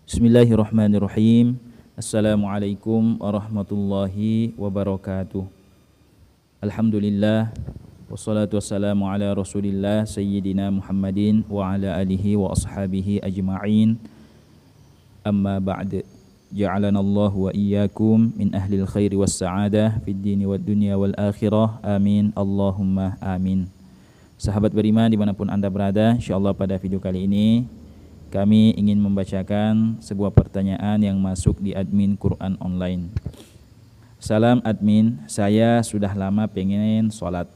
Bismillahirrahmanirrahim. Assalamualaikum warahmatullahi wabarakatuh. Alhamdulillah, wassalatu wassalamu ala rasulillah Sayyidina Muhammadin wa ala alihi wa ashabihi ajma'in. Amma ba'd. Ja'alanallahu wa iyyakum min ahlil khairi was sa'adah fid dini wad dunya wal akhirah. Amin. Allahumma amin. Sahabat beriman dimanapun Anda berada, insyaallah pada video kali ini kami ingin membacakan sebuah pertanyaan yang masuk di admin Quran online. Salam admin, saya sudah lama pengen sholat,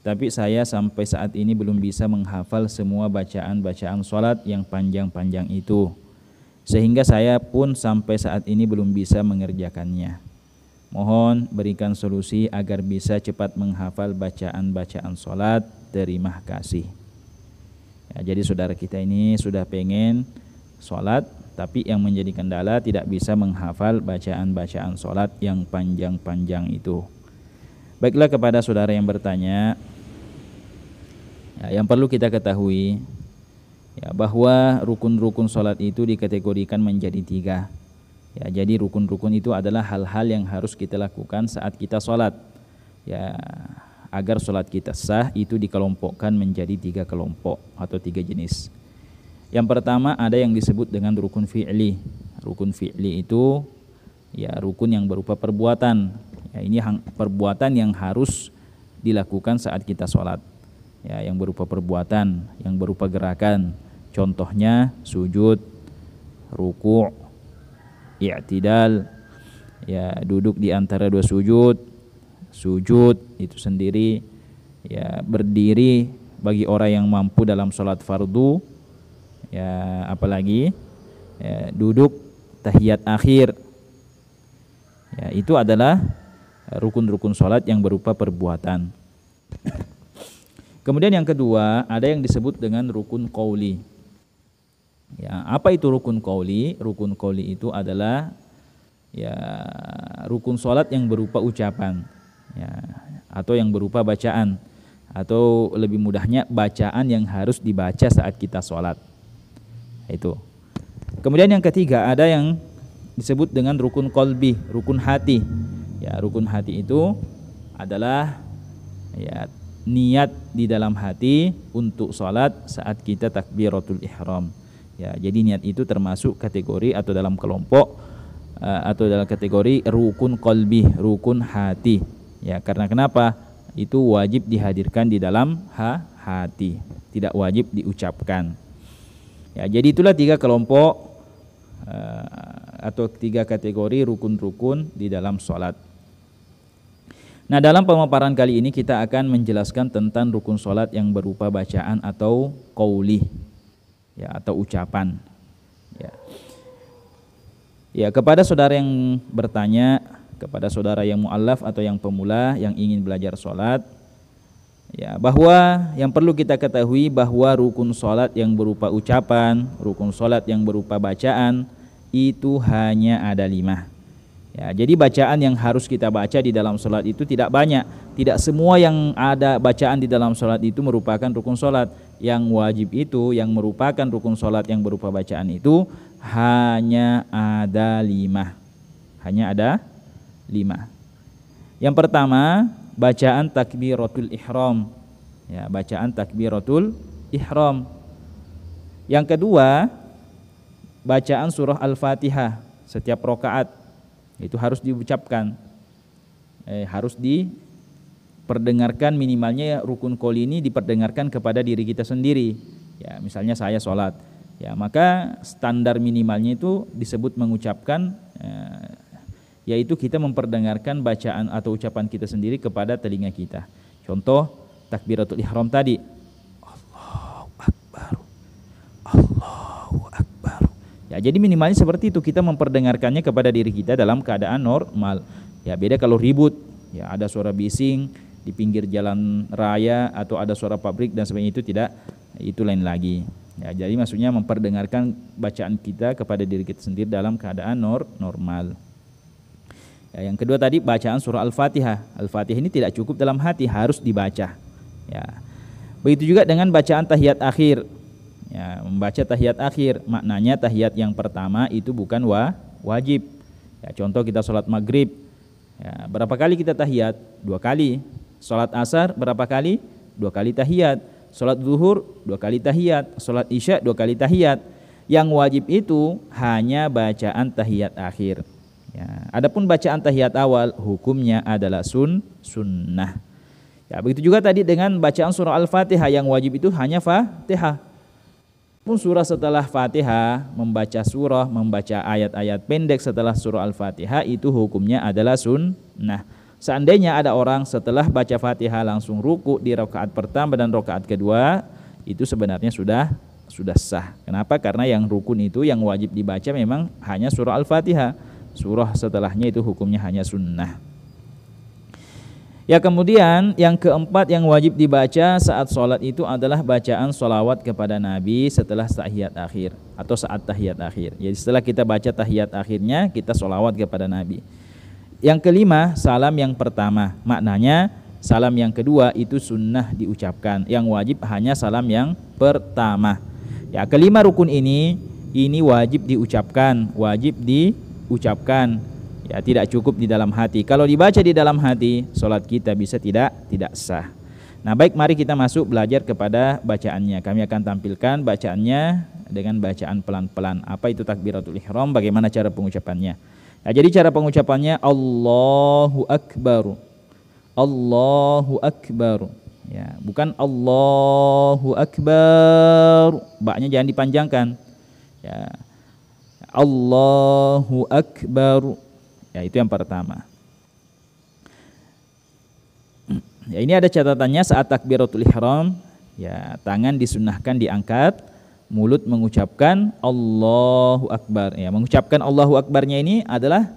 tapi saya sampai saat ini belum bisa menghafal semua bacaan-bacaan sholat yang panjang-panjang itu, sehingga saya pun sampai saat ini belum bisa mengerjakannya. Mohon berikan solusi agar bisa cepat menghafal bacaan-bacaan sholat. Terima kasih. Ya, jadi saudara kita ini sudah pengen sholat, tapi yang menjadi kendala tidak bisa menghafal bacaan-bacaan sholat yang panjang-panjang itu. Baiklah, kepada saudara yang bertanya, ya, yang perlu kita ketahui ya, bahwa rukun-rukun sholat itu dikategorikan menjadi 3. Ya, jadi rukun-rukun itu adalah hal-hal yang harus kita lakukan saat kita sholat. Ya, agar sholat kita sah itu dikelompokkan menjadi 3 kelompok atau 3 jenis. Yang pertama ada yang disebut dengan rukun fi'li. Rukun fi'li itu ya rukun yang berupa perbuatan. Ya, ini perbuatan yang harus dilakukan saat kita sholat. Ya, yang berupa perbuatan, yang berupa gerakan. Contohnya sujud, ruku', i'tidal, ya duduk di antara 2 sujud itu sendiri, ya berdiri bagi orang yang mampu dalam sholat fardu, ya apalagi ya, duduk tahiyat akhir, ya itu adalah rukun-rukun sholat yang berupa perbuatan. Kemudian yang kedua ada yang disebut dengan rukun qauli. Ya, apa itu rukun qauli? Rukun qauli itu adalah ya rukun sholat yang berupa ucapan, ya, atau yang berupa bacaan, atau lebih mudahnya bacaan yang harus dibaca saat kita sholat. Itu. Kemudian yang ketiga ada yang disebut dengan rukun qalbi, rukun hati. Ya, rukun hati itu adalah ya niat di dalam hati untuk sholat saat kita takbiratul ihram. Ya, jadi niat itu termasuk kategori atau dalam kelompok atau dalam kategori rukun qalbi, rukun hati. Ya, karena kenapa? Itu wajib dihadirkan di dalam hati, tidak wajib diucapkan. Ya, jadi itulah 3 kelompok atau 3 kategori rukun-rukun di dalam sholat. Nah, dalam pemaparan kali ini kita akan menjelaskan tentang rukun sholat yang berupa bacaan atau qauli, ya, atau ucapan. Ya, kepada saudara yang bertanya, kepada saudara yang mu'allaf atau yang pemula yang ingin belajar sholat, ya, bahwa yang perlu kita ketahui bahwa rukun sholat yang berupa ucapan, rukun sholat yang berupa bacaan itu hanya ada 5. Ya, jadi bacaan yang harus kita baca di dalam sholat itu tidak banyak. Tidak semua yang ada bacaan di dalam sholat itu merupakan rukun sholat. Yang wajib itu, yang merupakan rukun sholat yang berupa bacaan itu hanya ada 5. Hanya ada 5. Yang pertama, bacaan takbiratul ihram. Ya, bacaan takbiratul ihram. Yang kedua, bacaan surah Al-Fatihah setiap rakaat. Itu harus diucapkan. Harus diperdengarkan, minimalnya rukun qauli ini diperdengarkan kepada diri kita sendiri. Ya, misalnya saya sholat. Ya, maka standar minimalnya itu disebut mengucapkan, yaitu kita memperdengarkan bacaan atau ucapan kita sendiri kepada telinga kita. Contoh takbiratul ihram tadi, Allahu Akbar, Allahu Akbar. Ya, jadi minimalnya seperti itu, kita memperdengarkannya kepada diri kita dalam keadaan normal. Ya, beda kalau ribut, ya ada suara bising di pinggir jalan raya atau ada suara pabrik dan sebagainya, itu tidak, itu lain lagi. Ya, jadi maksudnya memperdengarkan bacaan kita kepada diri kita sendiri dalam keadaan normal. Ya, yang kedua tadi bacaan surah Al-Fatihah. Al-Fatihah ini tidak cukup dalam hati, harus dibaca. Ya. Begitu juga dengan bacaan tahiyat akhir. Ya, Ya, membaca tahiyat akhir, maknanya tahiyat yang pertama itu bukan wajib. Ya, contoh kita sholat maghrib, ya, berapa kali kita tahiyat? 2 kali. Sholat asar berapa kali? 2 kali tahiyat. Sholat zuhur 2 kali tahiyat. Sholat isya 2 kali tahiyat. Yang wajib itu hanya bacaan tahiyat akhir. Ya, adapun bacaan tahiyat awal hukumnya adalah sunnah. Ya, begitu juga tadi dengan bacaan surah Al-Fatihah, yang wajib itu hanya Fatihah. Pun surah setelah Fatihah, membaca surah, membaca ayat-ayat pendek setelah surah Al-Fatihah itu hukumnya adalah sunnah. Seandainya ada orang setelah baca Fatihah langsung ruku di rakaat pertama dan rakaat kedua, itu sebenarnya sudah sah. Kenapa? Karena yang rukun itu, yang wajib dibaca memang hanya surah Al-Fatihah. Surah setelahnya itu hukumnya hanya sunnah. Ya, kemudian yang keempat yang wajib dibaca saat sholat itu adalah bacaan sholawat kepada Nabi setelah tahiyat akhir atau saat tahiyat akhir. Jadi setelah kita baca tahiyat akhirnya, kita sholawat kepada Nabi. Yang kelima, salam yang pertama. Maknanya salam yang kedua itu sunnah diucapkan. Yang wajib hanya salam yang pertama. Ya, kelima rukun ini wajib diucapkan, Ya, tidak cukup di dalam hati. Kalau dibaca di dalam hati, sholat kita bisa tidak sah. Nah, baik, mari kita masuk belajar kepada bacaannya. Kami akan tampilkan bacaannya dengan bacaan pelan-pelan. Apa itu takbiratul ihram, bagaimana cara pengucapannya. Nah, jadi cara pengucapannya Allahu Akbar. Allahu Akbar. Ya, bukan Allahu Akbar. Ba-nya jangan dipanjangkan. Ya. Allahu Akbar. Ya, itu yang pertama. Ya, ini ada catatannya saat takbiratul ihram, ya, tangan disunnahkan diangkat, mulut mengucapkan Allahu Akbar. Ya, mengucapkan Allahu Akbarnya ini adalah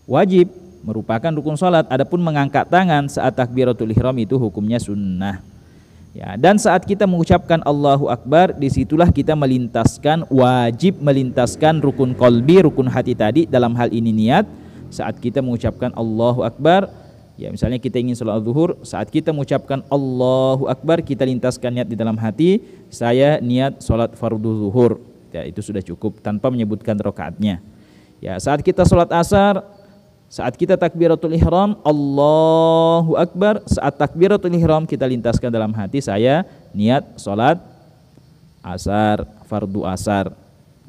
wajib, merupakan rukun salat. Adapun mengangkat tangan saat takbiratul ihram itu hukumnya sunnah. Ya, dan saat kita mengucapkan Allahu Akbar, disitulah kita wajib melintaskan rukun qalbi, rukun hati tadi, dalam hal ini niat. Saat kita mengucapkan Allahu Akbar, ya misalnya kita ingin sholat zuhur, saat kita mengucapkan Allahu Akbar, kita lintaskan niat di dalam hati, saya niat sholat fardu zuhur. Ya, itu sudah cukup tanpa menyebutkan rakaatnya. Ya, saat kita sholat asar, saat kita takbiratul ihram Allahu Akbar, saat takbiratul ihram kita lintaskan dalam hati, saya niat sholat asar, fardu asar.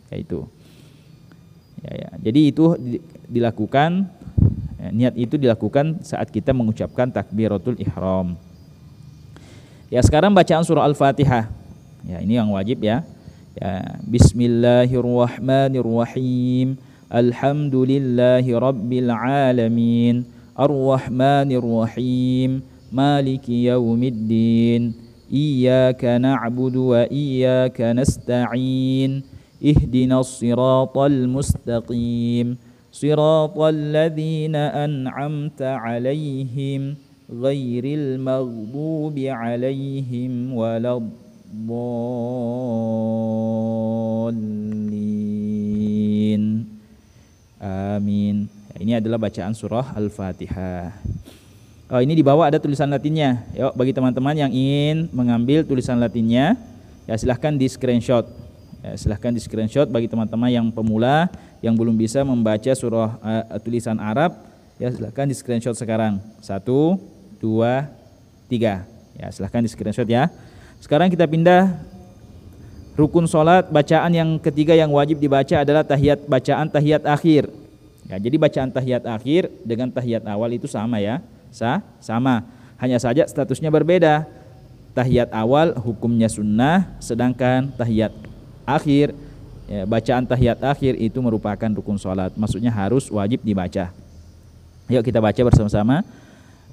Ya, itu. Ya. Jadi itu dilakukan, ya, niat itu dilakukan saat kita mengucapkan takbiratul ihram. Ya, sekarang bacaan surah Al-Fatihah. Ya, ini yang wajib ya. Ya, Bismillahirrahmanirrahim. Alhamdulillahi Rabbil Alamin, Ar-Rahmanir Rahim, Maliki Yaumiddin, Iyyaka na'budu wa iyyaka nasta'in, Ihdinas siratal mustaqim, Siratal ladzina an'amta 'alaihim, Ghairil maghdubi 'alaihim waladdallin. Amin. Ya, ini adalah bacaan surah Al-Fatihah. Oh, ini di bawah ada tulisan Latinnya. Yuk, bagi teman-teman yang ingin mengambil tulisan Latinnya, ya silahkan di screenshot. Ya, silahkan di screenshot bagi teman-teman yang pemula yang belum bisa membaca surah tulisan Arab. Ya, silahkan di screenshot sekarang. 1, 2, 3. Ya, silahkan di screenshot ya. Sekarang kita pindah. Rukun sholat, bacaan yang ketiga yang wajib dibaca adalah bacaan tahiyat akhir. Ya, jadi bacaan tahiyat akhir dengan tahiyat awal itu sama ya, sama. Hanya saja statusnya berbeda. Tahiyat awal hukumnya sunnah, sedangkan tahiyat akhir, ya, bacaan tahiyat akhir itu merupakan rukun sholat. Maksudnya harus wajib dibaca. Yuk kita baca bersama-sama.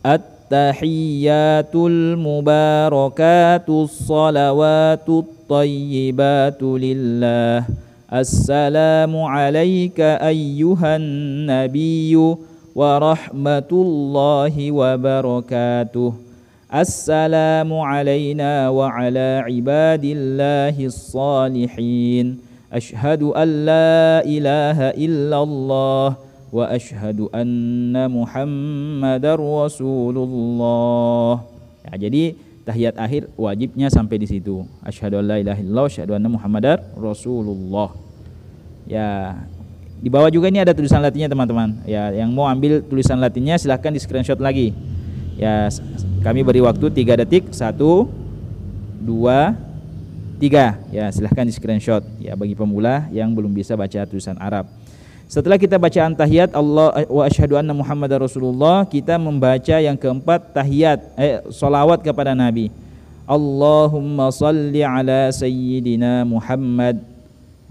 At-tahiyyatul mubarakatus salawatut tayyibatu lillah. Assalamu alayka ayyuhan nabiyyu wa rahmatullahi wa barakatuh. Assalamu alayna wa ala ibadillahis salihin. Ashhadu an la ilaha illallah wa ashhadu anna Muhammadar Rasulullah. Ya, jadi tahiyat akhir wajibnya sampai di situ. Asyhadu an la ilaha illallah, asyhadu anna Muhammadar Rasulullah. Ya, di bawah juga ini ada tulisan Latinnya teman-teman. Ya, yang mau ambil tulisan Latinnya silahkan di screenshot lagi. Ya, kami beri waktu 3 detik. 1 2 3. Ya, silahkan di screenshot. Ya, bagi pemula yang belum bisa baca tulisan Arab. Setelah kita bacaan tahiyat Allah wa asyhadu anna Muhammadar Rasulullah, kita membaca yang keempat tahiyat sholawat kepada Nabi. Allahumma salli ala sayyidina Muhammad,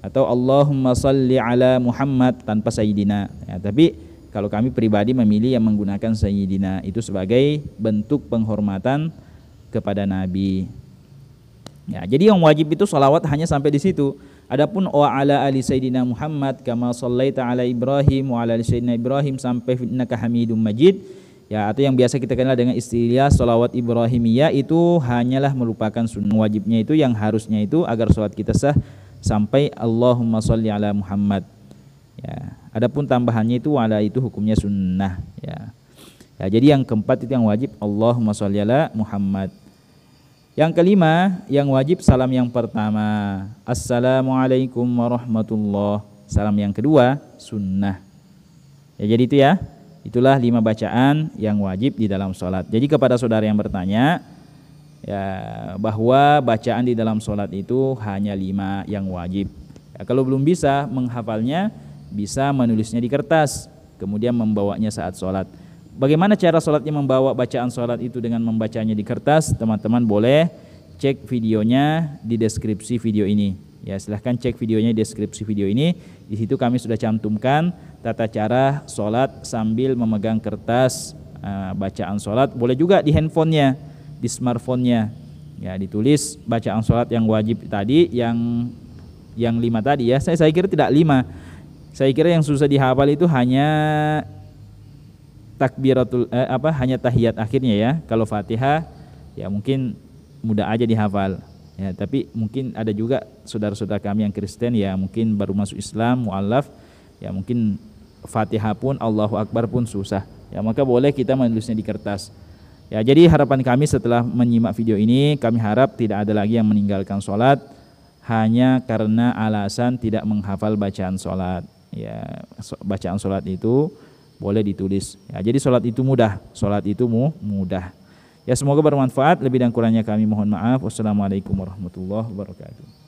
atau Allahumma salli ala Muhammad tanpa sayyidina. Ya, tapi kalau kami pribadi memilih yang menggunakan sayyidina itu sebagai bentuk penghormatan kepada Nabi. Ya, jadi yang wajib itu sholawat hanya sampai di situ. Adapun wa ala ali sayyidina Muhammad kama shallaita ala Ibrahim wa ala ali sayyidina Ibrahim sampai innaka Hamidum Majid, ya, atau yang biasa kita kenal dengan istilah sholawat Ibrahimiyah, itu hanyalah merupakan sunnah. Wajibnya itu yang harusnya itu agar sholat kita sah sampai Allahumma sholli ala Muhammad. Ya, adapun tambahannya itu wala itu hukumnya sunnah. Ya. Ya, jadi yang keempat itu yang wajib Allahumma sholli ala Muhammad. Yang kelima, yang wajib salam yang pertama Assalamualaikum warahmatullah. Salam yang kedua sunnah. Ya, jadi itu ya. Itulah 5 bacaan yang wajib di dalam sholat. Jadi kepada saudara yang bertanya ya, bahwa bacaan di dalam sholat itu hanya 5 yang wajib. Ya, kalau belum bisa menghafalnya, bisa menulisnya di kertas, kemudian membawanya saat sholat. Bagaimana cara sholatnya membawa bacaan sholat itu dengan membacanya di kertas? Teman-teman boleh cek videonya di deskripsi video ini. Ya, silahkan cek videonya di deskripsi video ini. Di situ kami sudah cantumkan tata cara sholat sambil memegang kertas bacaan sholat. Boleh juga di handphonenya, di smartphone-nya. Ya, ditulis bacaan sholat yang wajib tadi, yang 5 tadi ya. Saya kira tidak 5. Saya kira yang susah dihafal itu hanya takbiratul hanya tahiyat akhirnya ya. Kalau Fatihah ya mungkin mudah aja dihafal. Ya, tapi mungkin ada juga saudara-saudara kami yang Kristen ya, mungkin baru masuk Islam, mualaf, ya mungkin Fatihah pun Allahu Akbar pun susah. Ya, maka boleh kita menulisnya di kertas. Ya, jadi harapan kami setelah menyimak video ini, kami harap tidak ada lagi yang meninggalkan sholat hanya karena alasan tidak menghafal bacaan sholat. Ya, bacaan sholat itu boleh ditulis. Ya, jadi sholat itu mudah. Sholat itu mudah. Ya, semoga bermanfaat. Lebih dan kurangnya kami mohon maaf. Wassalamualaikum warahmatullahi wabarakatuh.